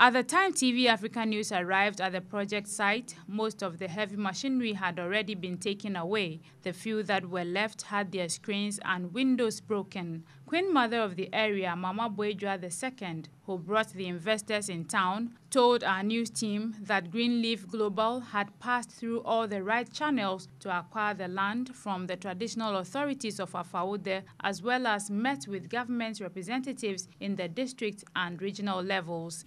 At the time TV Africa News arrived at the project site, most of the heavy machinery had already been taken away. The few that were left had their screens and windows broken. Queen Mother of the area, Mama Boadjah II, who brought the investors in town, told our news team that Greenleaf Global had passed through all the right channels to acquire the land from the traditional authorities of Afao-Ode, as well as met with government representatives in the district and regional levels.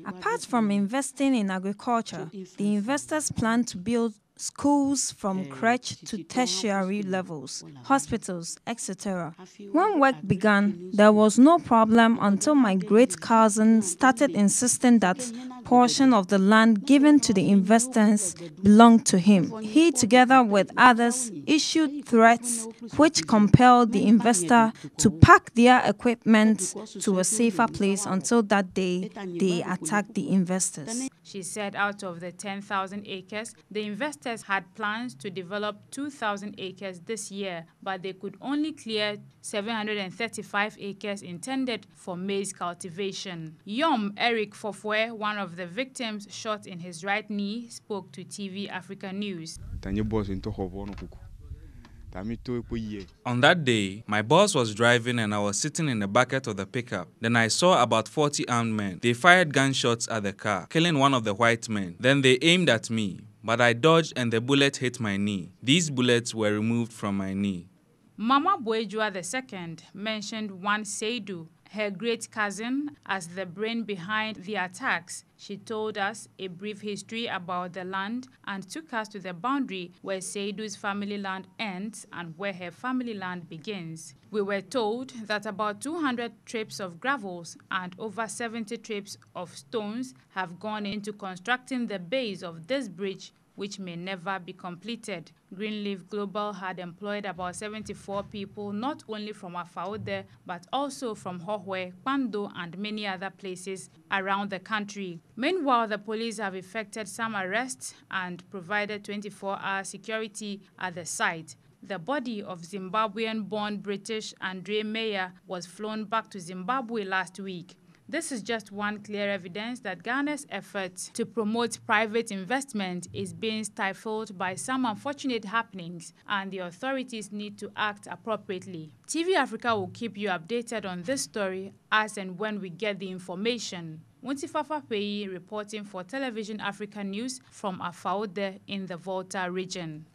Apart from investing in agriculture, the investors plan to build schools from crèche to tertiary levels, hospitals, etc. When work began, there was no problem until my great cousin started insisting that portion of the land given to the investors belonged to him. He, together with others, issued threats which compelled the investor to pack their equipment to a safer place until that day they attacked the investors. She said out of the 10,000 acres, the investors had plans to develop 2,000 acres this year, but they could only clear 735 acres intended for maize cultivation. Yom Eric Fofwe, one of the victims shot in his right knee, spoke to TV Africa News. On that day, my boss was driving and I was sitting in the bucket of the pickup. Then I saw about 40 armed men. They fired gunshots at the car, killing one of the white men. Then they aimed at me, but I dodged and the bullet hit my knee. These bullets were removed from my knee. Mama Boadjah II mentioned one Seidu, her great cousin, as the brain behind the attacks. She told us a brief history about the land and took us to the boundary where Seidu's family land ends and where her family land begins. We were told that about 200 trips of gravels and over 70 trips of stones have gone into constructing the base of this bridge, which may never be completed. Greenleaf Global had employed about 74 people, not only from Afao-Ode, but also from Hohoe, Kpando, and many other places around the country. Meanwhile, the police have effected some arrests and provided 24-hour security at the site. The body of Zimbabwean-born British Andre Meyer was flown back to Zimbabwe last week. This is just one clear evidence that Ghana's efforts to promote private investment is being stifled by some unfortunate happenings, and the authorities need to act appropriately. TV Africa will keep you updated on this story as and when we get the information. Wuntifafa Peyi reporting for Television Africa News from Afao-Ode in the Volta region.